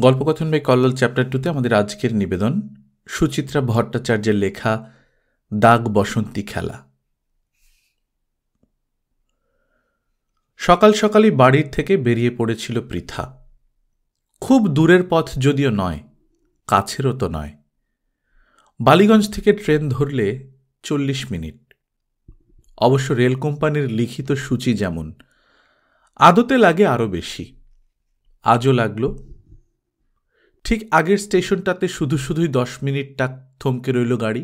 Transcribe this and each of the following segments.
গল্পকথন by Kallol chapter 2তে আমাদের আজকের নিবেদন সুচিত্রা ভট্টাচার্যের লেখা দাগ বসন্তী খেলা। সকাল সকালই বাড়ির থেকে বেরিয়ে পড়েছিল পৃথা। খুব দূরের পথ যদিও নয়, কাছেরও তো নয়। বালিগঞ্জ থেকে ট্রেন ধরলে 40 মিনিট। অবশ্য রেল কোম্পানির লিখিত সূচি যেমন, আদতে লাগে আরও বেশি। আজও লাগলো। ঠিক আগের স্টেশনটাতে শুধুই 10 মিনিটটা থমকে রইল গাড়ি।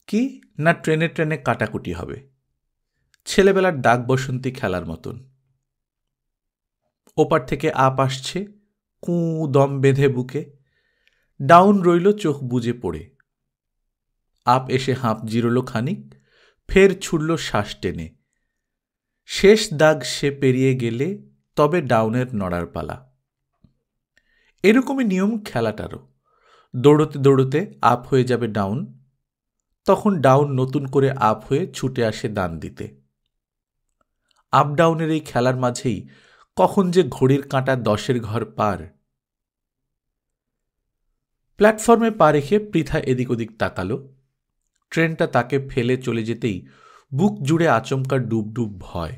কি না ট্রেনে ট্রেনে কাটাকুটি হবে, ছেলেবেলার দাগ বসন্তী খেলার মতন। ওপার থেকে আপ আসছে, কু দম বেঁধে বুকে। ডাউন রইল চোখ বুজে পড়ে। আপ এসে হাঁপ জিরল খানিক, ফের ছুড়ল শ্বাস টেনে। শেষ দাগ সে পেরিয়ে গেলে তবে ডাউনের নড়ার পালা। এরকমই নিয়ম খেলাটারও। দৌড়তে দৌড়তে আপ হয়ে যাবে ডাউন, তখন ডাউন নতুন করে আপ হয়ে ছুটে আসে ডান দিতে। আপ ডাউনের এই খেলার মাঝেই কখন যে ঘড়ির কাঁটা 10-এর ঘর পার। প্ল্যাটফর্মে পা রেখে পৃথা এদিক ওদিক তাকালো। ট্রেনটা তাকে ফেলে চলে যেতেই বুক জুড়ে আচমকা ডুব ডুব ভয়।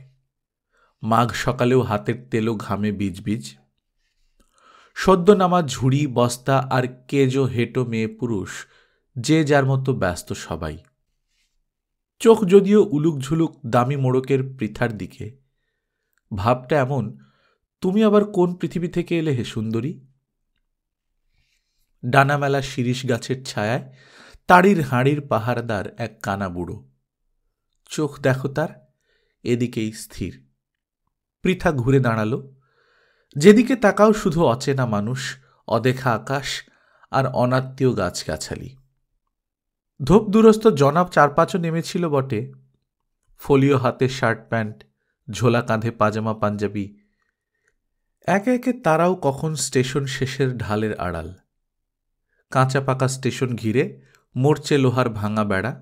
মাঘ সকালেও হাতের তেলো ঘামে বীজ বীজ। সদ্য নামা ঝুড়ি বস্তা আর কেজো হেঁটো মেয়ে পুরুষ, যে যার মতো ব্যস্ত সবাই। চোখ যদিও উলুক ঝুলুক দামি মোড়কের পৃথার দিকে। ভাবটা এমন, তুমি আবার কোন পৃথিবী থেকে এলে হে সুন্দরী? ডানামেলা শিরিষ গাছের ছায়ায় তাড়ির হাঁড়ির পাহারাদার এক কানা বুড়ো। চোখ দেখো তার, এদিকেই স্থির। পৃথা ঘুরে দাঁড়ালো। যেদিকে তাকাও শুধু অচেনা মানুষ, অদেখা আকাশ আর অনাত্মীয় গাছগাছালি। ধোপ দূরস্থ জনাব 4-5ও নেমেছিল বটে। ফোলিও হাতে শার্ট প্যান্ট, ঝোলা কাঁধে পাজামা পাঞ্জাবি। একে একে তারাও কখন স্টেশন শেষের ঢালের আড়াল। কাঁচা পাকা স্টেশন ঘিরে মরচে লোহার ভাঙা বেড়া।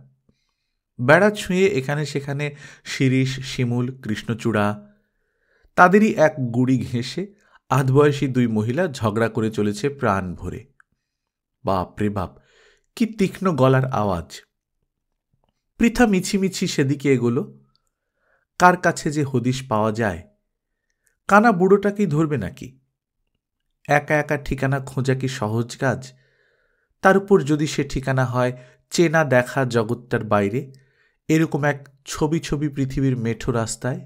বেড়া ছুঁয়ে এখানে সেখানে শিরিষ, শিমুল, কৃষ্ণচূড়া। তাদেরই এক গুড়ি ঘেঁষে আধবয়সী 2 মহিলা ঝগড়া করে চলেছে প্রাণ ভরে। বাপ রে বাপ, কি তীক্ষ্ণ গলার আওয়াজ! পৃথা মিছিমিছি সেদিকে এগোলো। কার কাছে যে হদিশ পাওয়া যায়? কানা বুড়োটাকেই ধরবে নাকি? একা একা ঠিকানা খোঁজা কি সহজ কাজ? তার উপর যদি সে ঠিকানা হয় চেনা দেখা জগৎটার বাইরে, এরকম এক ছবি ছবি পৃথিবীর মেঠো রাস্তায়,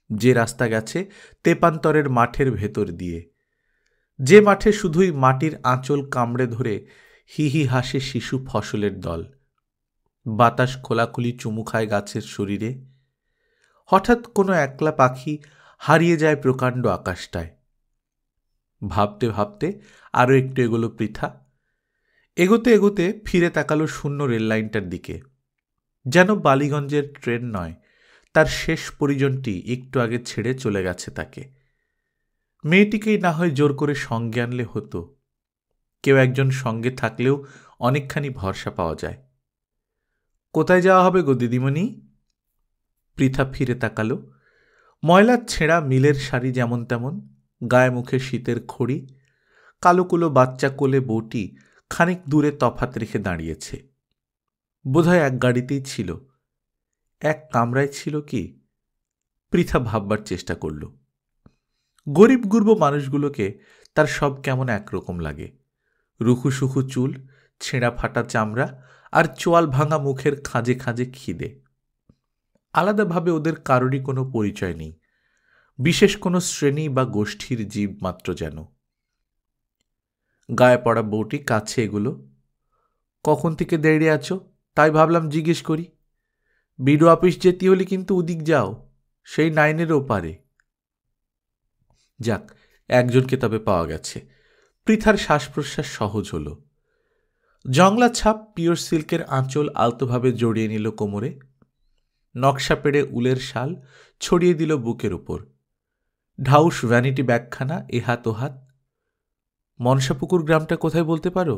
যে রাস্তা গেছে তেপান্তরের মাঠের ভেতর দিয়ে, যে মাঠে শুধুই মাটির আঁচল কামড়ে ধরে হি হি হাসে শিশু ফসলের দল। বাতাস খোলাখুলি চুমু খায় গাছের শরীরে। হঠাৎ কোনো একলা পাখি হারিয়ে যায় প্রকাণ্ড আকাশটায়। ভাবতে ভাবতে আরও একটু এগোলো পৃথা। এগোতে এগোতে ফিরে তাকালো শূন্য রেল লাইনটার দিকে। যেন বালিগঞ্জের ট্রেন নয়, তার শেষ পরিজনটি একটু আগে ছেড়ে চলে গেছে তাকে। মেয়েটিকেই না হয় জোর করে সঙ্গে আনলে হতো। কেউ একজন সঙ্গে থাকলেও অনেকখানি ভরসা পাওয়া যায়। কোথায় যাওয়া হবে গো দিদিমণি? পৃথা ফিরে তাকালো। ময়লার ছেঁড়া মিলের শাড়ি যেমন তেমন, গায়ে মুখে শীতের খড়ি। কালোকুলো বাচ্চা কোলে বউটি খানিক দূরে তফাত রেখে দাঁড়িয়েছে। বোধহয় এক গাড়িতেই ছিল। এক কামরায় ছিল কি? পৃথা ভাববার চেষ্টা করল। গরিব গুরব মানুষগুলোকে তার সব কেমন একরকম লাগে। রুখু সুখু চুল, ছেঁড়া ফাটা চামড়া আর চোয়াল ভাঙা মুখের খাঁজে খাঁজে খিদে। আলাদাভাবে ওদের কারোরই কোনো পরিচয় নেই, বিশেষ কোনো শ্রেণী বা গোষ্ঠীর জীব মাত্র যেন। গায়ে পড়া বউটি কাছে এগুলো। কখন থেকে দাঁড়িয়ে আছো তাই ভাবলাম জিজ্ঞেস করি। বিডিও অফিস যেতে হলে কিন্তু ওদিক যাও, সেই 9-এর ওপারে। যাক, একজনকে তবে পাওয়া গেছে। পৃথার শ্বাস প্রশ্বাস সহজ হল। জংলা ছাপ পিওর সিল্কের আঁচল আলতোভাবে জড়িয়ে নিল কোমরে। নকশা পেড়ে উলের শাল ছড়িয়ে দিল বুকের উপর। ঢাউস ভ্যানিটি ব্যাগখানা এহাত ওহাত। মনসাপুকুর গ্রামটা কোথায় বলতে পারো?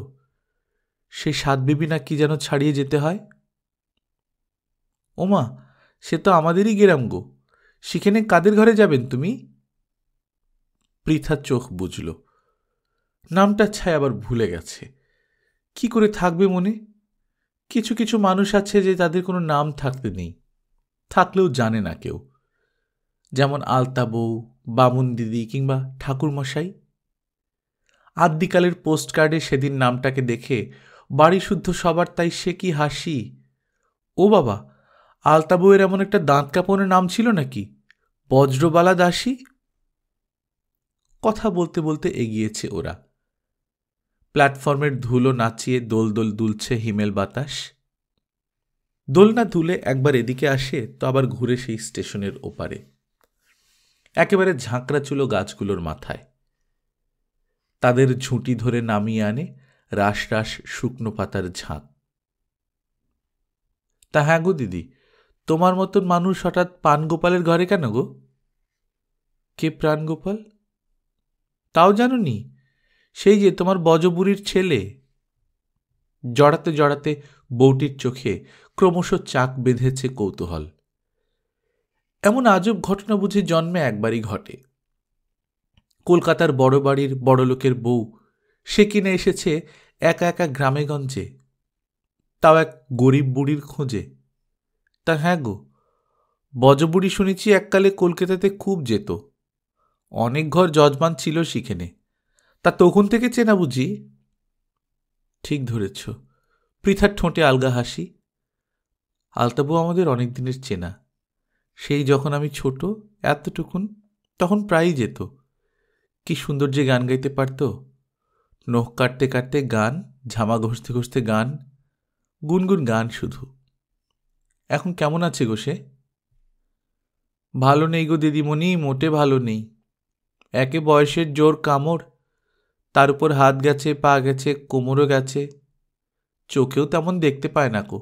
সেই 7 বিবি না কি যেন ছাড়িয়ে যেতে হয়। ওমা, সে তো আমাদেরই গ্রাম গো। সেখানে কাদের ঘরে যাবেন তুমি? পৃথা চোখ বুঝল। নামটার ছায় আবার ভুলে গেছে। কি করে থাকবে মনে? কিছু কিছু মানুষ আছে যে তাদের কোনো নাম থাকতে নেই, থাকলেও জানে না কেউ, যেমন আলতা বউ, বামুন দিদি কিংবা ঠাকুরমশাই। আদ্যিকালের পোস্টকার্ডে সেদিন নামটাকে দেখে বাড়ি শুদ্ধ সবার তাই সে কি হাসি! ও বাবা, আলতা বউয়ের এমন একটা দাঁত কাঁপনের নাম ছিল নাকি, বজ্রবালা দাসী? কথা বলতে বলতে এগিয়েছে ওরা। প্ল্যাটফর্মের ধুলো নাচিয়ে দোল দোল দুলছে হিমেল বাতাস। দোলনা দুলে একবার এদিকে আসে তো আবার ঘুরে সেই স্টেশনের ওপারে, একেবারে ঝাঁকড়া চুলো গাছগুলোর মাথায়। তাদের ঝুঁটি ধরে নামিয়ে আনে রাস রাস শুকনো পাতার ঝাঁক। তা হ্যাঁ গো দিদি, তোমার মতন মানুষ হঠাৎ পানগোপালের ঘরে কেন গো? কে প্রাণগোপাল? তাও জানোনি? সেই যে তোমার বজবুড়ির ছেলে। জড়াতে জড়াতে বউটির চোখে ক্রমশ চাক বেঁধেছে কৌতূহল। এমন আজব ঘটনা বুঝি জন্মে একবারই ঘটে। কলকাতার বড় বাড়ির বড়লোকের বউ সে কিনে এসেছে একা একা গ্রামেগঞ্জে, তাও এক গরিব বুড়ির খোঁজে। তা হ্যাঁ গো, বজবুড়ি শুনেছি এককালে কলকাতাতে খুব যেত, অনেক ঘর যজমান ছিল সেখানে। তা তখন থেকে চেনা বুঝি? ঠিক ধরেছ। পৃথার ঠোঁটে আলগা হাসি। আলতাবু আমাদের অনেক দিনের চেনা, সেই যখন আমি ছোট এতটুকুন, তখন প্রায়ই যেত। কি সুন্দর যে গান গাইতে পারত! নখ কাটতে কাটতে গান, ঝামা ঘষতে ঘষতে গান, গুনগুন গান শুধু। এখন কেমন আছে গো সে? ভালো নেই গো দিদিমণি, মোটে ভালো নেই। একে বয়সের জোর কামড়, তার উপর হাত গেছে, পা গেছে, কোমরও গেছে। চোখেও তেমন দেখতে পায় না কো।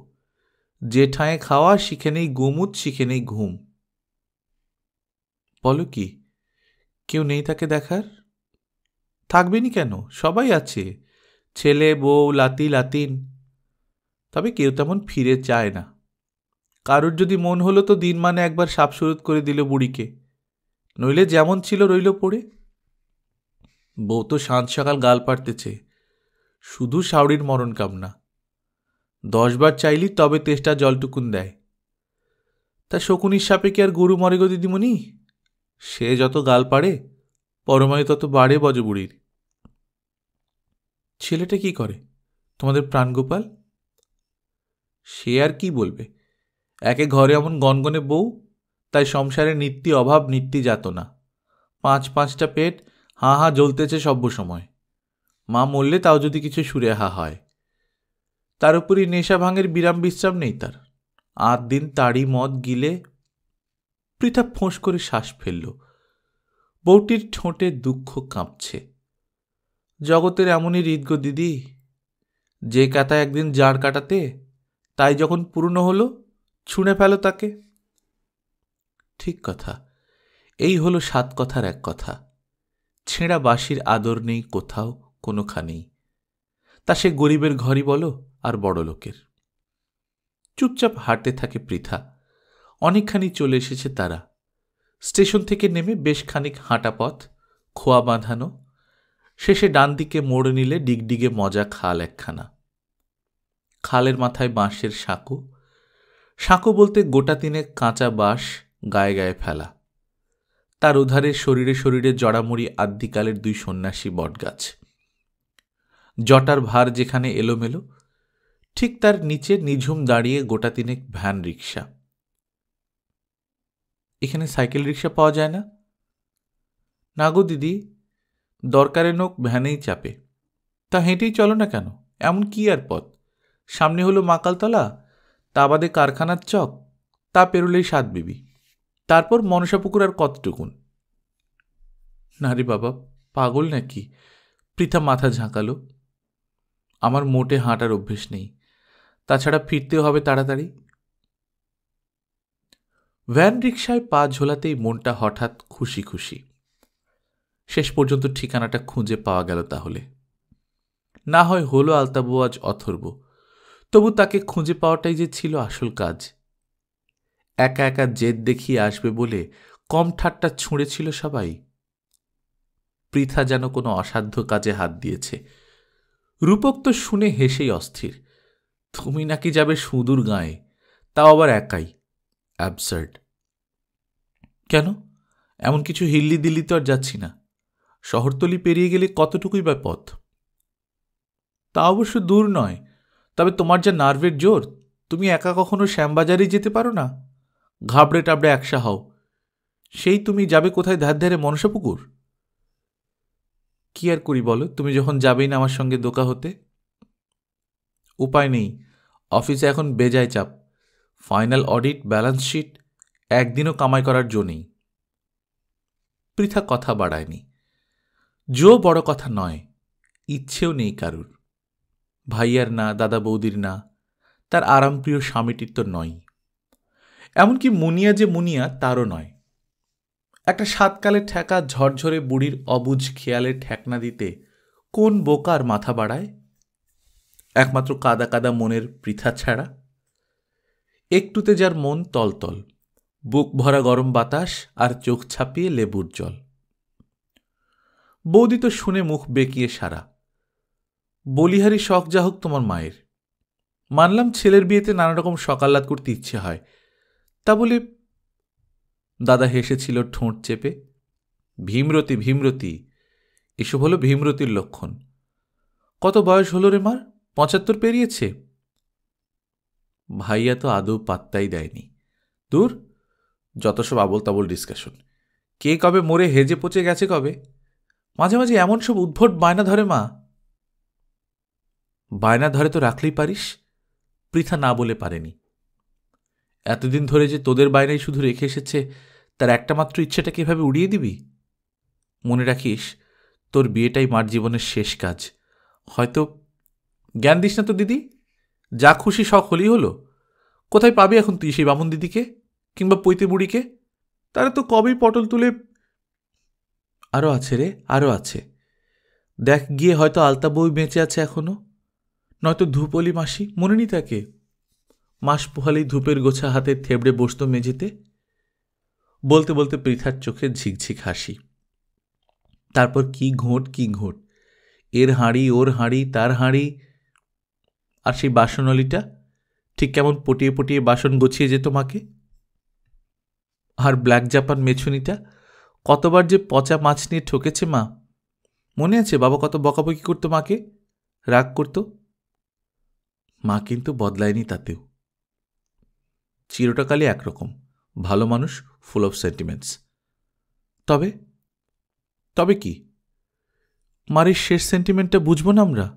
যে ঠাঁয়ে খাওয়া সেখানেই গুমুত, সেখানেই ঘুম। বলো কি, কেউ নেই তাকে দেখার? থাকবেনি কেন, সবাই আছে, ছেলে বউ লাতি লাতিন। তবে কেউ তেমন ফিরে চায় না। কারোর যদি মন হলো তো দিন মানে একবার সাপসুরত করে দিল বুড়িকে, নইলে যেমন ছিল রইল পড়ে। বউ তো সাঁঝ সকাল গাল পাড়তেছে, শুধু শাওড়ির মরণ কামনা। 10 বার চাইলি তবে তেষ্টা জলটুকুন দেয়। তা শকুনির সাপে কি আর গরু মরে গো দিদিমণি? সে যত গাল পাড়ে পরমায়ু তত বাড়ে বজবুড়ির। ছেলেটা কি করে তোমাদের প্রাণগোপাল? সে আর কি বলবে, একে ঘরে এমন গনগনে বউ, তাই সংসারে নিত্যি অভাব নিত্যি যাতনা। 5-5টা পেট হাঁ হাঁ জ্বলতেছে সভ্য সময়। মা মরলে তাও যদি কিছু সুরে হা হয়। তার উপরই নেশা ভাঙের বিরাম বিশ্রাম নেই তার। 8 দিন তাড়ি মদ গিলে। পৃথা ফোঁস করে শ্বাস ফেলল। বউটির ঠোঁটে দুঃখ কাঁপছে। জগতের এমনই রীত গো দিদি, যে কাতা একদিন জাড় কাটাতে, তাই যখন পুরনো হলো ছুঁড়ে ফেল তাকে। ঠিক কথা, এই হলো 7 কথার এক কথা। ছেঁড়া বাঁশির আদর নেই কোথাও কোনোখানেই, তা সে গরিবের ঘরই বলো আর বড় লোকের। চুপচাপ হাঁটতে থাকে পৃথা। অনেকখানি চলে এসেছে তারা। স্টেশন থেকে নেমে বেশ খানিক হাঁটা পথ, খোয়া বাঁধানো। শেষে ডান দিকে মোড় নিলে ডিগডিগে মজা খাল একখানা। খালের মাথায় বাঁশের সাঁকো, সাঁকো বলতে গোটা 3 কাঁচা বাঁশ গায়ে গায়ে ফেলা। তার উধারে শরীরে শরীরে জড়ামড়ি আদ্যিকালের 2 সন্ন্যাসী বটগাছ। জটার ভার যেখানে এলোমেলো, ঠিক তার নিচে নিঝুম দাঁড়িয়ে গোটা 3 ভ্যান রিক্সা। এখানে সাইকেল রিক্সা পাওয়া যায় না? না গো দিদি, দরকারে নোক ভ্যানেই চাপে। তা হেঁটেই চলো না কেন, এমন কি আর পথ? সামনে হলো মাকালতলা, তা বাদে কারখানার চক, তা পেরোলেই 7 বিবি, তারপর মনসাপুকুর আর কতটুকুন। না রে বাবা, পাগল নাকি? পৃথা মাথা ঝাঁকালো। আমার মোটে হাঁটার অভ্যেস নেই, তাছাড়া ফিরতেও হবে তাড়াতাড়ি। ভ্যান রিক্সায় পা ঝোলাতেই মনটা হঠাৎ খুশি খুশি। শেষ পর্যন্ত ঠিকানাটা খুঁজে পাওয়া গেল তাহলে। না হয় হলো আলতাবু আজ অথর্ব, তবু তাকে খুঁজে পাওয়াটাই যে ছিল আসল কাজ। একা একা জেদ দেখিয়ে আসবে বলে কম ঠাট্টা ছুঁড়েছিল সবাই। পৃথা যেন কোনো অসাধ্য কাজে হাত দিয়েছে। রূপক তো শুনে হেসেই অস্থির। তুমি নাকি যাবে সুদূর গাঁয়ে, তাও আবার একাই। অ্যাবসার্ড। কেন? এমন কিছু হিল্লি দিল্লি তো আর যাচ্ছি না। শহরতলি পেরিয়ে গেলে কতটুকুই বা পথ। তা অবশ্য দূর নয়, তবে তোমার যা নার্ভের জোর, তুমি একা কখনো শ্যামবাজারেই যেতে পারো না? ঘাবড়ে টাবড়ে একসা হও। সেই তুমি যাবে কোথায় ধার ধারে মনসাপুকুর? কি আর করি বলো, তুমি যখন যাবেই না আমার সঙ্গে দোকা হতে। উপায় নেই, অফিসে এখন বেজায় চাপ। ফাইনাল অডিট, ব্যালেন্স শিট, একদিনও কামাই করার জো নেই। পৃথা কথা বাড়ায়নি। জো বড় কথা নয়, ইচ্ছেও নেই কারুর। ভাইয়ার না, দাদা বৌদির না, তার আরামপ্রিয় স্বামীটির তো নয়। এমনকি মুনিয়া যে মুনিয়া তারও নয়। একটা সাতকালে ঠেকা ঝরঝরে বুড়ির অবুঝ খেয়ালে ঠেকনা দিতে কোন বোকার মাথা বাড়ায়? একমাত্র কাদা কাদা মনের পৃথা ছাড়া। একটুতে যার মন তলতল, বুক ভরা গরম বাতাস আর চোখ ছাপিয়ে লেবুর জল। বৌদি তো শুনে মুখ বেঁকিয়ে সারা। বলিহারি শখ যা হোক তোমার মায়ের। মানলাম ছেলের বিয়েতে নানা রকম সকাল্লাদ করতে ইচ্ছে হয়, তা বলে। দাদা হেসেছিল ঠোঁট চেপে। ভীমরতি ভীমরতি, এসব হলো ভীমরতির লক্ষণ। কত বয়স হল রে মার? 75 পেরিয়েছে। ভাইয়া তো আদৌ পাত্তাই দেয়নি। দূর, যত সব আবল তাবল ডিসকাশন। কে কবে মরে হেজে পচে গেছে কবে? মাঝে মাঝে এমন সব উদ্ভট বায়না ধরে মা। বায়না ধরে তো রাখলেই পারিস। পৃথা না বলে পারেনি। এতদিন ধরে যে তোদের বায়নাই শুধু রেখে এসেছে, তার একটা মাত্র ইচ্ছেটাকে এভাবে উড়িয়ে দিবি? মনে রাখিস, তোর বিয়েটাই মার জীবনের শেষ কাজ। হয়তো জ্ঞান দিস না তো দিদি, যা খুশি শখ হলেই হলো। কোথায় পাবি এখন তুই সেই বামুন দিদিকে কিংবা পৈতে বুড়িকে? তারা তো কবেই পটল তুলে। আরও আছে রে, আরও আছে। দেখ গিয়ে, হয়তো আলতা বই বেঁচে আছে এখনো, নয়তো ধূপলি মাসি, মনে নি তাকে? মাস পোহালেই ধূপের গোছা হাতে থেবড়ে বসত মেঝেতে। বলতে বলতে পৃথার চোখে ঝিকঝিক হাসি। তারপর কি ঘোট কি ঘোট, এর হাঁড়ি ওর হাঁড়ি তার হাঁড়ি। আর সেই বাসনলিটা ঠিক কেমন পটিয়ে পটিয়ে বাসন গছিয়ে যেত মাকে। আর ব্ল্যাক জাপান মেছুনিটা কতবার যে পচা মাছ নিয়ে ঠকেছে মা। মনে আছে বাবা কত বকাবকি করতো মাকে, রাগ করত? মা কিন্তু বদলায়নি তাতেও। চিরটাকালই একরকম, ভালো মানুষ, ফুল অফ সেন্টিমেন্টস। তবে তবে কি? মারের শেষ সেন্টিমেন্টটা বুঝবো না আমরা?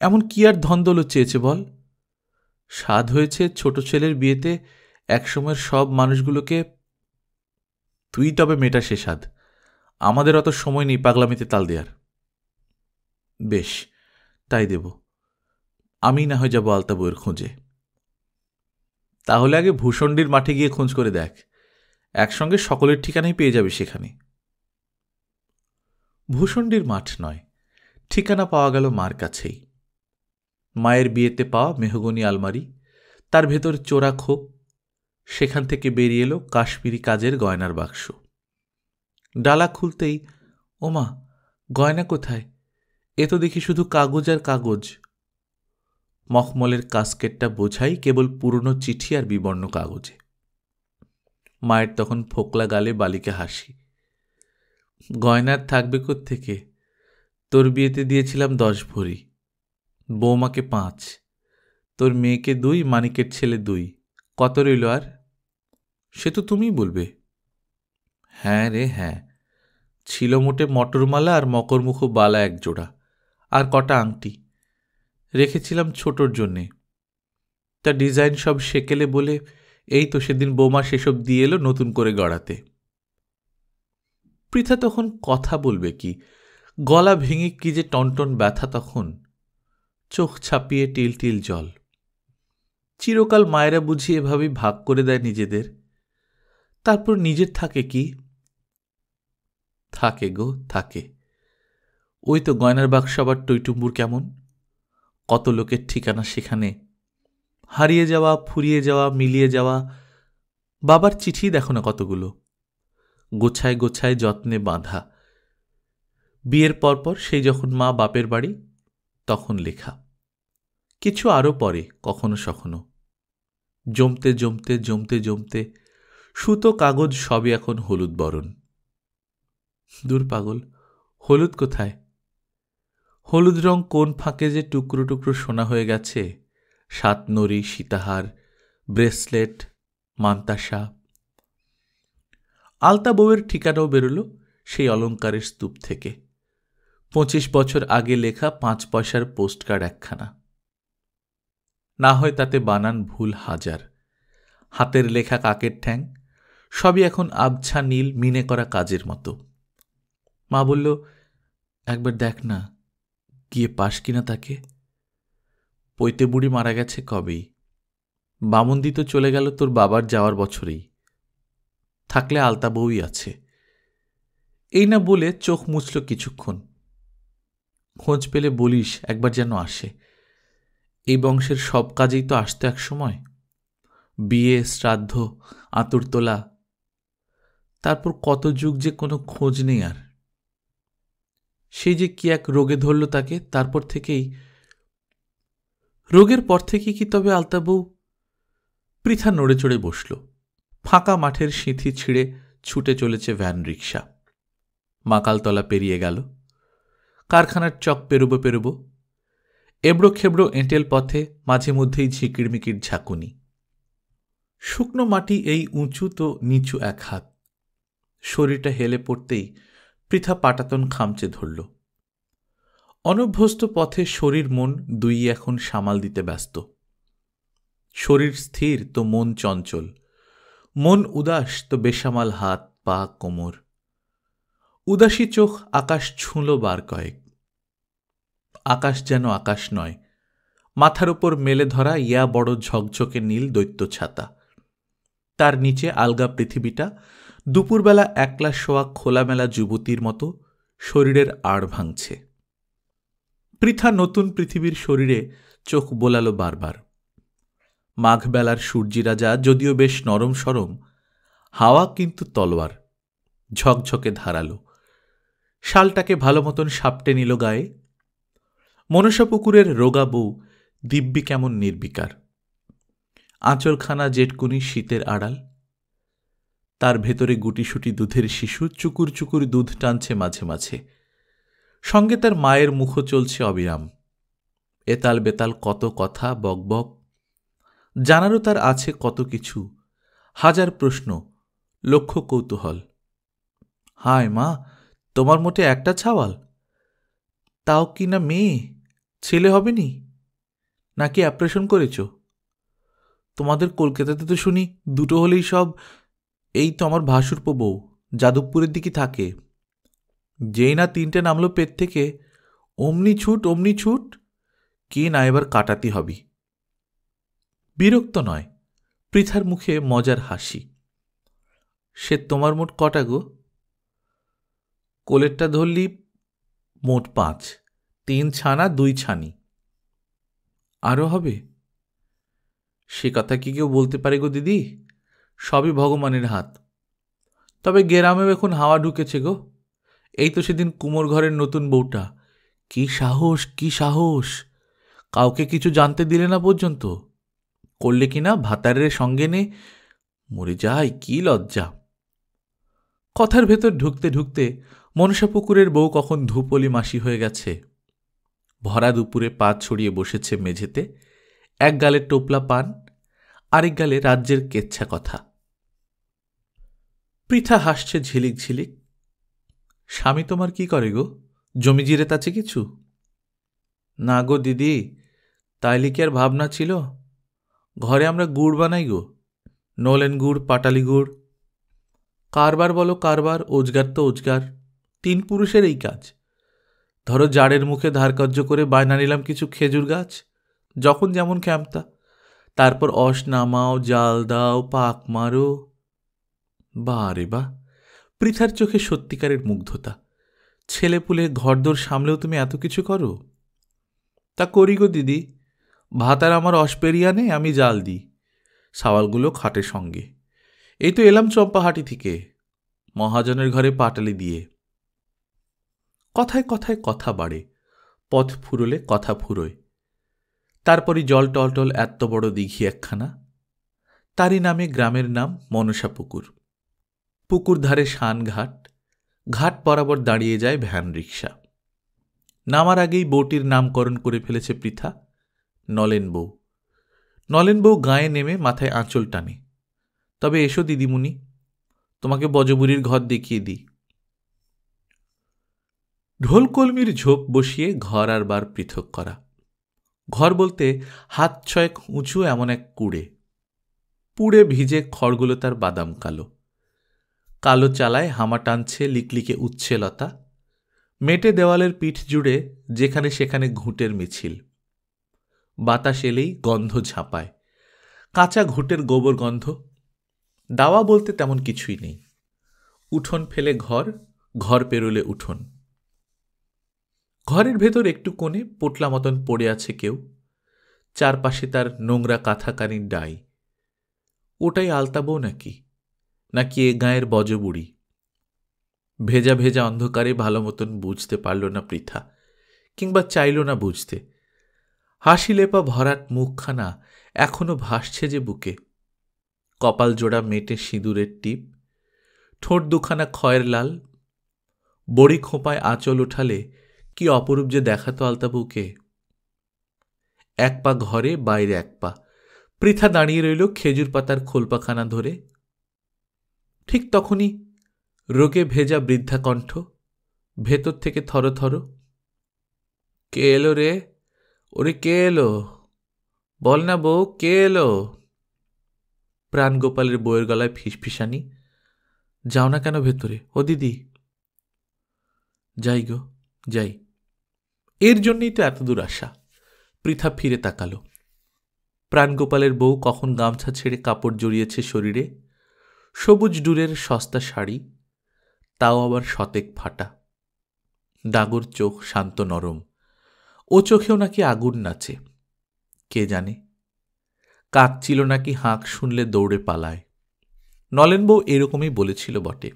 এমন কি আর ধনদৌলত চেয়েছে বল? স্বাদ হয়েছে ছোট ছেলের বিয়েতে একসময়ের সব মানুষগুলোকে। তুই তবে মেটা সে স্বাদ। আমাদের অত সময় নেই পাগলামিতে তাল দেয়ার। বেশ, তাই দেব। আমি না হয় যাব আলতা বইয়ের খোঁজে। তাহলে আগে ভূষণ্ডির মাঠে গিয়ে খোঁজ করে দেখ, একসঙ্গে সকলের ঠিকানাই পেয়ে যাবে সেখানে। ভূষণ্ডির মাঠ নয়, ঠিকানা পাওয়া গেল মার কাছেই। মায়ের বিয়েতে পাওয়া মেহগনি আলমারি, তার ভেতর চোরা খোপ। সেখান থেকে বেরিয়ে এলো কাশ্মীরি কাজের গয়নার বাক্স। ডালা খুলতেই, ওমা, গয়না কোথায়? এ তো দেখি শুধু কাগজ আর কাগজ। মখমলের কাস্কেটটা বোঝাই কেবল পুরনো চিঠি আর বিবর্ণ কাগজে। মায়ের তখন ফোকলা গালে বালিকে হাসি। গয়নার থাকবে কোত্থেকে? তোর বিয়েতে দিয়েছিলাম 10 ভরি, বৌমাকে 5, তোর মেয়েকে 2, মানিকের ছেলে 2, কত রইল আর? সে তো তুমিই বলবে। হ্যাঁ রে হ্যাঁ, ছিল মোটে মটরমালা আর মকরমুখ বালা 1 জোড়া, আর কটা আংটি রেখেছিলাম ছোটর জন্যে। তা ডিজাইন সব সেকেলে বলে এই তো সেদিন বৌমা সেসব দিয়ে এলো নতুন করে গড়াতে। পৃথা তখন কথা বলবে কি? গলা ভেঙে কি যে টনটন ব্যথা তখন। চোখ ছাপিয়ে টিল টিল জল। চিরকাল মায়েরা বুঝি এভাবেই ভাগ করে দেয় নিজেদের। তারপর নিজের থাকে কি? থাকে গো, থাকে। ওই তো গয়নার বাক্স আবার টইটুম্বুর কেমন, কত লোকের ঠিকানা সেখানে। হারিয়ে যাওয়া, ফুরিয়ে যাওয়া, মিলিয়ে যাওয়া। বাবার চিঠি দেখো না কতগুলো, গোছায় গোছায় যত্নে বাঁধা। বিয়ের পরপর সেই যখন মা বাপের বাড়ি তখন লেখা, কিছু আরও পরে কখনো সখনো, জমতে জমতে জমতে জমতে সুতো কাগজ সবই এখন হলুদ বরণ। দূর পাগল, হলুদ কোথায়? হলুদ রং কোন ফাঁকে যে টুকরো টুকরো সোনা হয়ে গেছে, সাতনরি, সীতাহার, ব্রেসলেট, মান্তাসা। আলতা বউয়ের ঠিকানাও বেরোল সেই অলঙ্কারের স্তূপ থেকে। 25 বছর আগে লেখা 5 পয়সার পোস্টকার্ড একখানা। না হয় তাতে বানান ভুল হাজার, হাতের লেখা কাকের ঠ্যাং, সবই এখন আবছা নীল মিনে করা কাজের মতো। মা বলল, একবার দেখ না, গিয়ে পাস কিনা তাকে। পৈতে বুড়ি মারা গেছে কবেই, বামন্দি তো চলে গেল তোর বাবার যাওয়ার বছরেই, থাকলে আলতা বউই আছে। এই না বলে চোখ মুছল কিছুক্ষণ। খোঁজ পেলে বলিস একবার যেন আসে, এই বংশের সব কাজেই তো আসতো এক সময়, বিয়ে, শ্রাদ্ধ, আঁতুর তোলা, তারপর কত যুগ যে কোনো খোঁজ নেই আর। সেই যে কি এক রোগে ধরল তাকে, তারপর থেকেই। রোগের পর থেকে কি তবে আলতা বউ? পৃথা নড়ে চড়ে বসল। ফাঁকা মাঠের সিঁথি ছিঁড়ে ছুটে চলেছে ভ্যান রিক্সা। মাকালতলা পেরিয়ে গেল, কারখানার চক পেরোবো পেরোবো, এবড়ো খেবড়ো এঁটেল পথে মাঝে মধ্যেই ঝিকিরমিকির ঝাঁকুনি। শুকনো মাটি এই উঁচু তো নিচু এক হাত। শরীরটা হেলে পড়তেই পৃথা পাটাতন খামচে ধরল। অনভ্যস্ত পথে শরীর মন দুই এখন সামাল দিতে ব্যস্ত। শরীর স্থির তো মন চঞ্চল, মন উদাস তো বেসামাল হাত পা কোমর। উদাসী চোখ আকাশ ছুঁল বার কয়েক। আকাশ যেন আকাশ নয়, মাথার উপর মেলে ধরা ইয়া বড় ঝকঝকে নীল দৈত্য ছাতা, তার নিচে আলগা পৃথিবীটা দুপুরবেলা একলা শোয়া খোলামেলা যুবতীর মতো শরীরের আড় ভাঙছে। পৃথা নতুন পৃথিবীর শরীরে চোখ বোলালো বারবার। মাঘবেলার সূর্যিরাজা যদিও বেশ নরম সরম, হাওয়া কিন্তু তলোয়ার, ঝকঝকে ধারালো। শালটাকে ভালো মতন সাপটে নিল গায়ে। মনসা পুকুরের রোগা বউ দিব্যি কেমন নির্বিকার। আঁচলখানা জেটকুনি শীতের আড়াল, তার ভেতরে গুটিসুটি দুধের শিশু চুকুর চুকুর দুধ টানছে মাঝে মাঝে। সঙ্গে তার মায়ের মুখও চলছে অবিরাম। এতাল বেতাল কত কথা বকবক, জানারও তার আছে কত কিছু, হাজার প্রশ্ন, লক্ষ কৌতূহল। হায় মা, তোমার মোটে একটা ছাওয়াল, তাও কি না মেয়ে, ছেলে হবে নি, নাকি অপারেশন করেছ? তোমাদের কলকাতাতে তো শুনি দুটো হলেই সব। এই তো আমার ভাসুরপো বউ যাদবপুরের দিকে থাকে, যেই না 3টে নামলো পেট থেকে অমনি ছুট, কি না এবার কাটাতি হবি। বিরক্ত নয়, পৃথার মুখে মজার হাসি। সে তোমার মোট কটা গো? কোলেরটা ধরলি মোট 5, 3 ছানা 2 ছানি। আরও হবে? সে কথা কি কেউ বলতে পারে গো দিদি, সবই ভগবানের হাত। তবে গেরামেও এখন হাওয়া ঢুকেছে গো। এই তো সেদিন কুমোর ঘরের নতুন বউটা, কি সাহস কি সাহস, কাউকে কিছু জানতে দিলে না পর্যন্ত। করলে কিনা ভাতারের সঙ্গে নে, মরে যায়, কি লজ্জা। কথার ভেতর ঢুকতে ঢুকতে মনসা পুকুরের বউ কখন ধুপলি মাসি হয়ে গেছে। ভরা দুপুরে পা ছড়িয়ে বসেছে মেঝেতে, এক গালে টোপলা পান, আরেক গালে রাজ্যের কেচ্ছা কথা। পৃথা হাসছে ঝিলিক ঝিলিক। স্বামী তোমার কি করে গো, জমি জিরে আছে কিছু? না গো দিদি, তাইলে কি আর ভাবনা ছিল। ঘরে আমরা গুড় বানাই গো, নলেন গুড়, পাটালি গুড়। কারবার বলো কারবার, ওজগার তো ওজগার, 3 পুরুষের এই কাজ। ধরো জাড়ের মুখে ধারকার্য করে বায়না নিলাম কিছু খেজুর গাছ, যখন যেমন ক্ষমতা, তারপর অস নামাও, জাল দাও, পাক মারো। বা রে বা, পৃথার চোখে সত্যিকারের মুগ্ধতা। ছেলেপুলে ঘরদোর সামলেও তুমি এত কিছু করো? তা করি গো দিদি, ভাত আর আমার অসপেরিয়া নেই, আমি জাল দিই, সাওয়ালগুলো খাটের সঙ্গে। এই তো এলাম চম্পাহাটি থেকে, মহাজনের ঘরে পাটালি দিয়ে। কথায় কথায় কথা বাড়ে, পথ ফুরোলে কথা ফুরোয়। তারপরই জল টলটল এত বড় দিঘি একখানা, তারই নামে গ্রামের নাম মনসা পুকুর। পুকুর ধারে শান ঘাট, ঘাট বরাবর দাঁড়িয়ে যায় ভ্যান রিক্সা। নামার আগেই বউটির নামকরণ করে ফেলেছে পৃথা, নলেন বউ। নলেন বউ গায়ে নেমে মাথায় আঁচল টানে। তবে এসো দিদিমণি, তোমাকে বজবুড়ির ঘর দেখিয়ে দিই। ঢোলকলমির ঝোপ বসিয়ে ঘর আর বার পৃথক করা। ঘর বলতে হাত ছয়েক উঁচু এমন এক কুড়ে। পুড়ে ভিজে খড়গুলো তার বাদাম কালো। কালো চালায় হামা টানছে লিকলিকে উচ্ছে লতা। মেটে দেওয়ালের পিঠ জুড়ে যেখানে সেখানে ঘুঁটের মিছিল। বাতাস এলেই গন্ধ ঝাঁপায়, কাঁচা ঘুঁটের গোবর গন্ধ। দাওয়া বলতে তেমন কিছুই নেই। উঠোন ফেলে ঘর, ঘর পেরোলে উঠোন। ঘরের ভেতর একটু কোণে পোটলা মতন পড়ে আছে কেউ, চারপাশে তার নোংরা কাঁথাকানির ডাই। ওটাই আলতাবউ নাকি, নাকি এ গাঁয়ের বজবুড়ি? ভেজা ভেজা অন্ধকারে ভালো মতন বুঝতে পারল না পৃথা, কিংবা চাইল না বুঝতে। হাসি লেপা ভরাট মুখখানা এখনো ভাসছে যে বুকে। কপাল জোড়া মেটে সিঁদুরের টিপ, ঠোঁট দুখানা খয়ের লাল। বড়ি খোঁপায় আঁচল উঠালে কি অপরূপ যে দেখাতো আলতাবউকে। এক পা ঘরে, বাইরে এক পা। পৃথা দাঁড়িয়ে রইল খেজুর পাতার খোলপাখানা ধরে। ঠিক তখনই রোগে ভেজা বৃদ্ধা কণ্ঠ, ভেতর থেকে থরথর, কে এলো রে? ওরে কে এলো? বল না বউ, কে এলো? প্রাণগোপালের বউয়ের গলায় ফিসফিসানি, যাও না কেন ভেতরে? ও দিদি। যাই গো, যাই। এর জন্যই তো এতদূর আসা। পৃথা ফিরে তাকালো। প্রাণগোপালের বউ কখন গামছা ছেড়ে কাপড় জড়িয়েছে শরীরে। সবুজ ডুরের সস্তা শাড়ি, তাও আবার শতেক ফাটা। ডাগর চোখ শান্ত নরম। ও চোখেও নাকি আগুন নাচে। কে জানে, কাক ছিল নাকি হাঁক শুনলে দৌড়ে পালায়। নলেন বউ এরকমই বলেছিল বটে।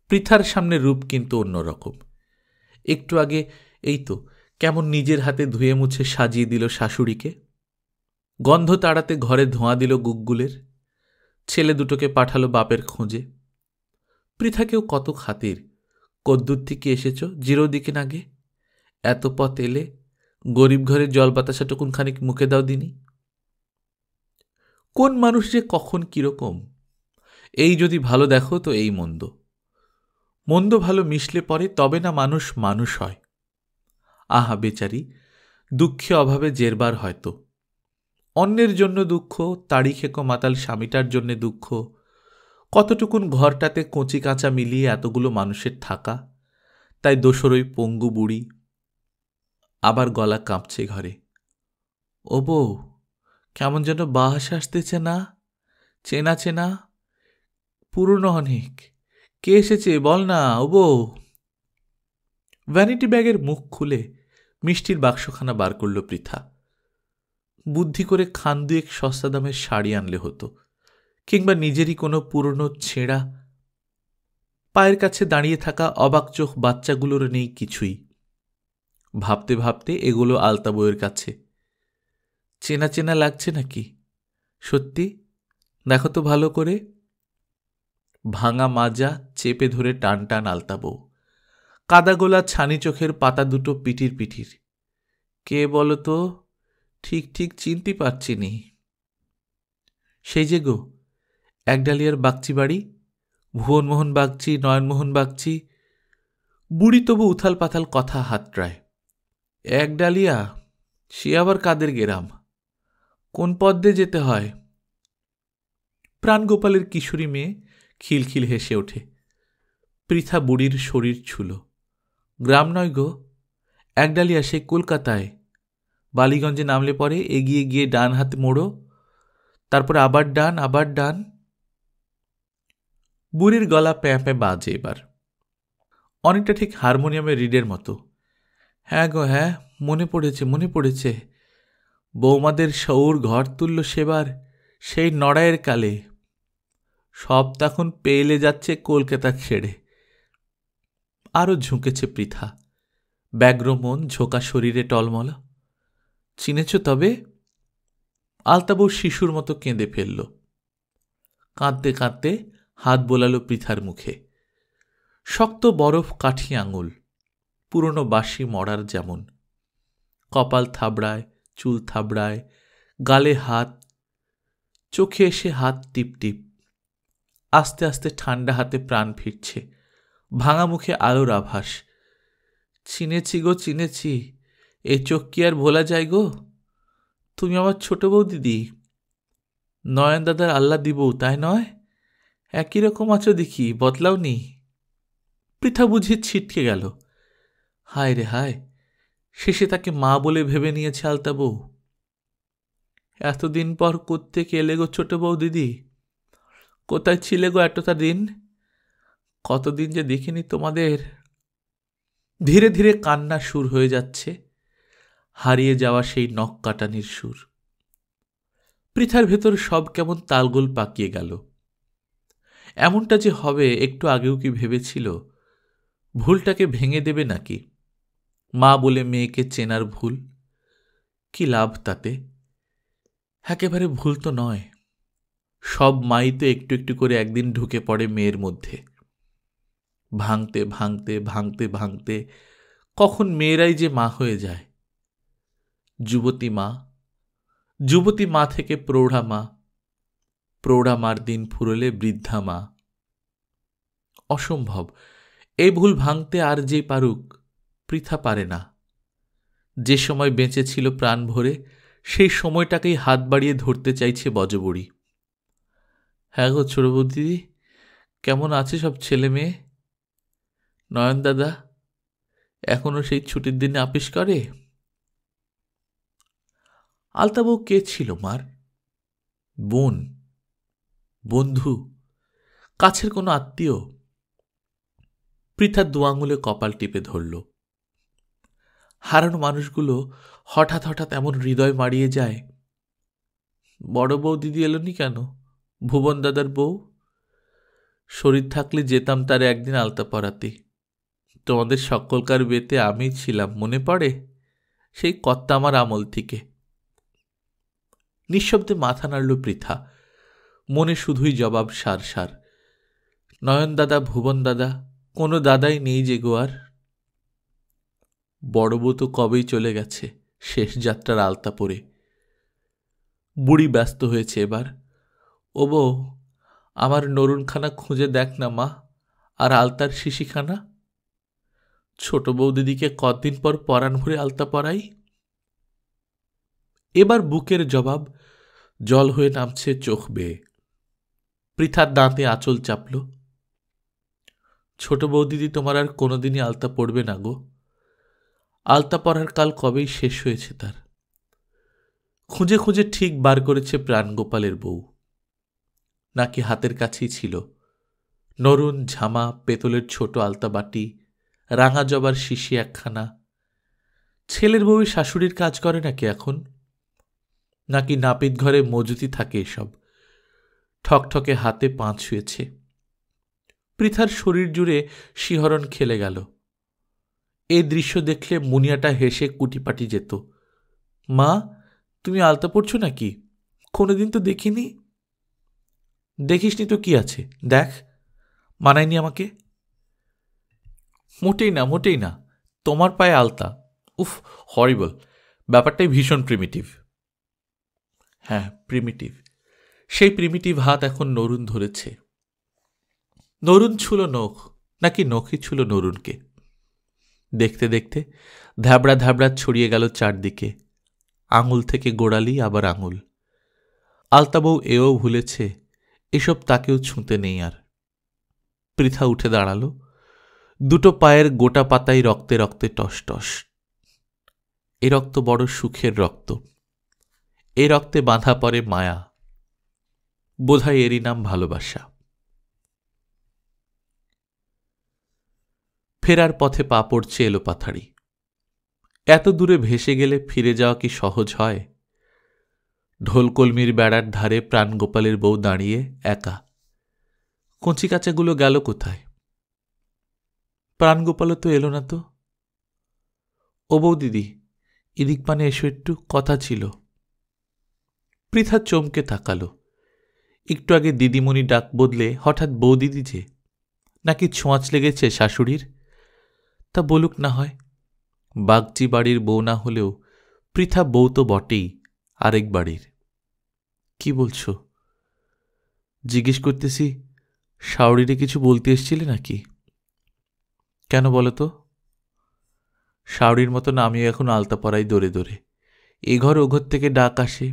পৃথার সামনে রূপ কিন্তু অন্যরকম। একটু আগে এই তো কেমন নিজের হাতে ধুয়ে মুছে সাজিয়ে দিল শাশুড়িকে। গন্ধ তাড়াতে ঘরে ধোঁয়া দিল গুগ্গুলের। ছেলে দুটোকে পাঠালো বাপের খোঁজে। পৃথাকেও কত খাতির। কদ্দূর থেকে এসেছ, জিরো দিকে নাগে? এত পথ এলে, গরিব ঘরের জল বাতাসাটুকুন খানিক মুখে দাও দিনি। কোন মানুষ যে কখন কিরকম, এই যদি ভালো দেখো তো এই মন্দ। মন্দ ভালো মিশলে পরে তবে না মানুষ মানুষ হয়। আহা বেচারি, দুঃখে অভাবে জেরবার হয়তো। অন্যের জন্য দুঃখ, তাড়ি খেকো মাতাল স্বামীটার জন্যে দুঃখ। কতটুকুন ঘরটাতে কচি কাঁচা মিলিয়ে এতগুলো মানুষের থাকা, তাই দোসরই পঙ্গু বুড়ি। আবার গলা কাঁপছে ঘরে। ও বউ, কেমন যেন বাস আসতেছে না? চেনা চেনা, পুরনো অনেক। কে এসেছে বল না ও বউ। ভ্যানিটি ব্যাগের মুখ খুলে মিষ্টির বাক্সখানা বার করল পৃথা। বুদ্ধি করে খান দুয়েক সস্তা দামের শাড়ি আনলে হতো, কিংবা নিজেরই কোনো পুরনো ছেঁড়া। পায়ের কাছে দাঁড়িয়ে থাকা অবাক চোখ বাচ্চাগুলোর নেই কিছুই। ভাবতে ভাবতে এগুলো আলতা বউয়ের কাছে। চেনা চেনা লাগছে নাকি? সত্যি দেখো তো ভালো করে। ভাঙা মাজা চেপে ধরে টান টান আলতা বউ। কাদাগোলা ছানি চোখের পাতা দুটো পিঠির পিঠির। কে বলো তো? ঠিক ঠিক চিনতে পারছি নি। সেই যে গো, একডালিয়ার বাগচি বাড়ি, ভুবনমোহন বাগচি, নয়নমোহন বাগচি। বুড়ি তবু উথাল পাথাল কথা হাতড়ায়। একডালিয়া, সে আবার কাদের গেরাম? কোন পথ দিয়ে যেতে হয়? প্রাণগোপালের কিশোরী মেয়ে খিলখিল হেসে ওঠে। পৃথা বুড়ির শরীর ছুল। গ্রাম নয় গো, একডালিয়া সে কলকাতায়। বালিগঞ্জে নামলে পরে এগিয়ে গিয়ে ডান হাতে মোড়ো, তারপর আবার ডান, আবার ডান। বুড়ির গলা প্যাঁ প্যাঁ বাজে এবার, অনেকটা ঠিক হারমোনিয়ামের রিডের মতো। হ্যাঁ গো হ্যাঁ, মনে পড়েছে মনে পড়েছে। বৌমাদের সৌর ঘর তুলল সেবার, সেই নড়াইয়ের কালে। সব তখন পেলে যাচ্ছে কলকাতা ছেড়ে। আরও ঝুঁকেছে পৃথা, ব্যগ্র মন, ঝোঁকা শরীরে টলমল। চিনেছ তবে? আলতাবউ শিশুর মতো কেঁদে ফেলল। কাঁদতে কাঁদতে হাত বোলালো পৃথার মুখে। শক্ত বরফ কাঠি আঙুল, পুরনো বাসি মরার যেমন। কপাল থাবড়ায়, চুল থাবড়ায়, গালে হাত, চোখে এসে হাত টিপ টিপ। আস্তে আস্তে ঠান্ডা হাতে প্রাণ ফিরছে, ভাঙা মুখে আলোর আভাস। চিনেছি গো, চিনেছি। এ চোখ কি আর ভোলা যায় গো? তুমি আমার ছোট বউ দিদি, নয়ন দাদার আহ্লাদি বউ, তাই নয়? একই রকম আছো দেখি, বদলাও নি। পৃথা বুঝে ছিটকে গেল। হায় রে হায়, শেষে তাকে মা বলে ভেবে নিয়েছে আলতা বউ। এতদিন পর কোত্থেকে এলে গো ছোট বউ দিদি? কোথায় ছিলে গো এতটা দিন? কতদিন যে দেখিনি তোমাদের। ধীরে ধীরে কান্না সুর হয়ে যাচ্ছে, হারিয়ে যাওয়া সেই নখ কাটানির সুর। পৃথার ভেতর সব কেমন তালগোল পাকিয়ে গেল। এমনটা যে হবে একটু আগেও কি ভেবেছিল? ভুলটাকে ভেঙে দেবে নাকি? মা বলে মেয়েকে চেনার ভুল, কি লাভ তাতে? একেবারে ভুল তো নয়। সব মাই তো একটু একটু করে একদিন ঢুকে পড়ে মেয়ের মধ্যে। ভাঙতে ভাঙতে ভাঙতে ভাঙতে কখন মেয়েরাই যে মা হয়ে যায়। যুবতী মা, যুবতী মা থেকে প্রৌঢ়া মা, প্রৌঢ়া মার দিন ফুরলে বৃদ্ধা মা। অসম্ভব। এই ভুল ভাঙতে আর যে পারুক, পৃথা পারে না। যে সময় বেঁচে ছিল প্রাণ ভরে, সেই সময়টাকেই হাত বাড়িয়ে ধরতে চাইছে বজবড়ি। হ্যাঁ গো ছোট বৌদি, কেমন আছে সব ছেলে মেয়ে? নয়ন দাদা এখনো সেই ছুটির দিনে আপিস করে? আলতাবউ কে ছিল মার? বোন, বন্ধু, কাছের কোনো আত্মীয়? পৃথা দু আঙুলে কপাল টিপে ধরল। হারানো মানুষগুলো হঠাৎ হঠাৎ এমন হৃদয় মারিয়ে যায়। বড় বউ দিদি এলোনি কেন? ভুবন দাদার বউ? শরীর থাকলে যেতাম তার একদিন আলতা পরাতে। তোমাদের সকলকার বেতে আমি ছিলাম, মনে পড়ে? সেই কর্তা আমার আমল থেকে। নিঃশব্দে মাথা নাড়ল পৃথা, মনে শুধুই জবাব সার সার। নয়ন দাদা, ভুবন দাদা, কোনো দাদাই নেই যে গো আর। বড় বউ তো কবেই চলে গেছে, শেষ যাত্রার আলতা পরে। বুড়ি ব্যস্ত হয়েছে এবার। ও বউ, আমার নরুনখানা খুঁজে দেখ না মা, আর আলতার শিশিখানা। ছোট বউ দিদিকে কদিন পর পরাণ ভরে আলতা পরাই। এবার বুকের জবাব জল হয়ে নামছে চোখ বেয়ে। পৃথার দাঁতে আঁচল চাপল। ছোট বউ দিদি তোমার আর কোনোদিনই আলতা পড়বে না গো। আলতা পরার কাল কবেই শেষ হয়েছে তার। খুঁজে খুঁজে ঠিক বার করেছে প্রাণগোপালের বউ। নাকি হাতের কাছেই ছিল নরুন ঝামা, পেতলের ছোট আলতা বাটি, রাঙা জবার শিশি একখানা। ছেলের বউই শাশুড়ির কাজ করে নাকি এখন? নাকি নাপিত ঘরে মজুতি থাকে এসব? ঠকঠকে হাতে পা ছুঁয়েছে। পৃথার শরীর জুড়ে শিহরণ খেলে গেল। এই দৃশ্য দেখলে মুনিয়াটা হেসে কুটিপাটি যেত। মা, তুমি আলতা পড়ছো নাকি? কোনোদিন তো দেখিনি। দেখিসনি তো কি আছে, দেখ। মানায়নি আমাকে? মোটেই না, মোটেই না। তোমার পায়ে আলতা, উফ, হরিবল। ব্যাপারটাই ভীষণ প্রিমিটিভ। হ্যাঁ, প্রিমিটিভ। সেই প্রিমিটিভ হাত এখন নরুন ধরেছে। নরুন ছুলো নখ, নাকি নখই ছুলো নরুনকে। দেখতে দেখতে ধ্যাবড়া ধ্যাবড়া ছড়িয়ে গেল চারদিকে, আঙুল থেকে গোড়ালি আবার আঙুল। আলতাবউ এও ভুলেছে এসব তাকেও ছুঁতে নেই আর। পৃথা উঠে দাঁড়ালো। দুটো পায়ের গোটা পাতাই রক্তে রক্তে টস টস। এ রক্ত বড় সুখের রক্ত। এ রক্তে বাঁধা পড়ে মায়া। বোধহয় এরই নাম ভালোবাসা। ফেরার পথে পা পড়ছে এলোপাথাড়ি। এত দূরে ভেসে গেলে ফিরে যাওয়া কি সহজ হয়? ঢোলকলমির বেড়ার ধারে প্রাণগোপালের বউ দাঁড়িয়ে একা। কচিকাচাগুলো গেল কোথায়? প্রাণগোপালও তো এলো না তো। ও বৌদিদি, এদিক পানে এসো, একটু কথা ছিল। পৃথা চমকে তাকালো। একটু আগে দিদিমণি ডাক বদলে হঠাৎ বৌদিদি যে, নাকি ছোঁয়াচ লেগেছে শাশুড়ির? তা বলুক না হয়। বাগচি বাড়ির বউ না হলেও পৃথা বউ তো বটেই, আরেক বাড়ির। কি বলছ? জিজ্ঞেস করতেছি, শাওড়িরে কিছু বলতে এসছিলে নাকি? কেন বলো তো? শাওড়ির মতন আমিও এখন আলতাপাড়ায় দৌড়ে দৌড়ে, এ ঘর ও ঘর থেকে ডাক আসে।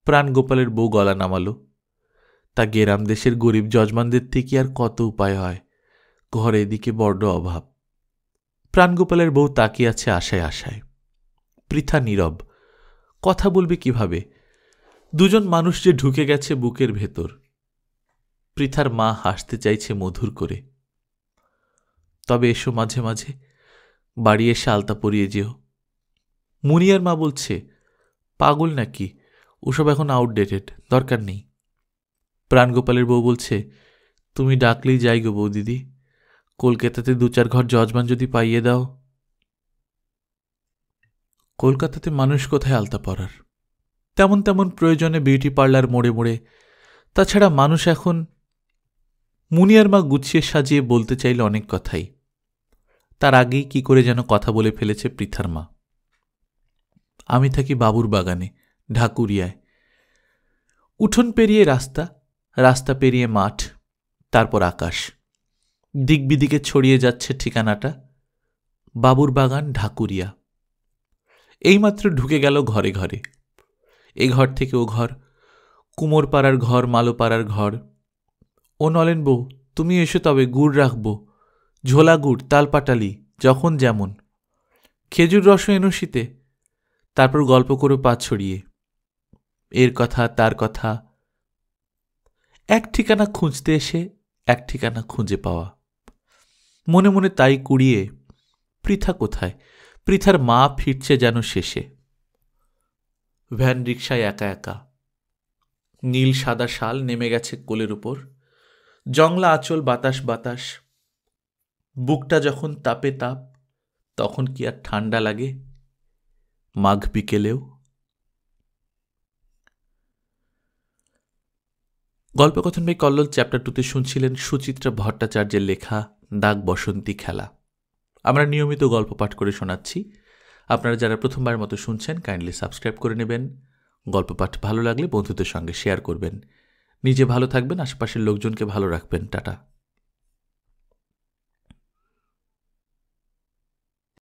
প্রাণগোপালের বউ গলা নামালো। তা গেরাম দেশের গরিব যজমানদের থেকে আর কত উপায় হয়, ঘরে এদিকে বড্ড অভাব। প্রাণগোপালের বউ তাকিয়ে আছে আশায় আশায়। পৃথা নীরব, কথা বলবে কিভাবে? দুজন মানুষ যে ঢুকে গেছে বুকের ভেতর। পৃথার মা হাসতে চাইছে মধুর করে। তবে এসো মাঝে মাঝে, বাড়ি এসে আলতা পরিয়ে যেও। মুনিয়ার মা বলছে, পাগল নাকি, ওসব এখন আউটডেটেড, দরকার নেই। প্রাণগোপালের বউ বলছে, তুমি ডাকলেই যাই গো বৌদিদি, কলকাতাতে 2-4 ঘর যজমান যদি পাইয়ে দাও। কলকাতাতে মানুষ কোথায় আলতা পরার? তেমন তেমন প্রয়োজনে বিউটি পার্লার মোড়ে মোড়ে। তাছাড়া মানুষ এখন। মুনিয়ার মা গুছিয়ে সাজিয়ে বলতে চাইল অনেক কথাই। তার আগেই কি করে যেন কথা বলে ফেলেছে পৃথার মা। আমি থাকি বাবুর বাগানে, ঢাকুরিয়ায়। উঠোন পেরিয়ে রাস্তা, রাস্তা পেরিয়ে মাঠ, তারপর আকাশ। দিক বিদিকে ছড়িয়ে যাচ্ছে ঠিকানাটা, বাবুর বাগান, ঢাকুরিয়া। এইমাত্র ঢুকে গেল ঘরে ঘরে। এ ঘর থেকে ও ঘর, কুমোরপাড়ার ঘর, মালোপাড়ার ঘর। ও নলেন বউ, তুমি এসো তবে, গুড় রাখব, ঝোলা গুড়, তালপাটালি, যখন যেমন। খেজুর রসও এনো শীতে। তারপর গল্প করে পা ছড়িয়ে, এর কথা তার কথা। এক ঠিকানা খুঁজতে এসে এক ঠিকানা খুঁজে পাওয়া। মনে মনে তাই কুড়িয়ে, পৃথা কোথায়? পৃথার মা ফিরছে যেন শেষে। ভ্যান রিকশায় একা একা। নীল সাদা শাল নেমে গেছে কোলের উপর, জংলা আঁচল, বাতাস বাতাস। বুকটা যখন তাপে তাপ, তখন কি আর ঠান্ডা লাগে? মাঘ বিকেলেও। গল্পকথন বাই কল্লোল চ্যাপ্টার 2তে শুনছিলেন সুচিত্রা ভট্টাচার্যের লেখা দাগ বসন্তী খেলা। আমরা নিয়মিত গল্প পাঠ করে শোনাচ্ছি। আপনারা যারা প্রথমবার মতো শুনছেন, কাইন্ডলি সাবস্ক্রাইব করে নেবেন। গল্প পাঠ ভালো লাগলে বন্ধুদের সঙ্গে শেয়ার করবেন। নিজে ভালো থাকবেন, আশপাশের লোকজনকে ভালো রাখবেন। টাটা।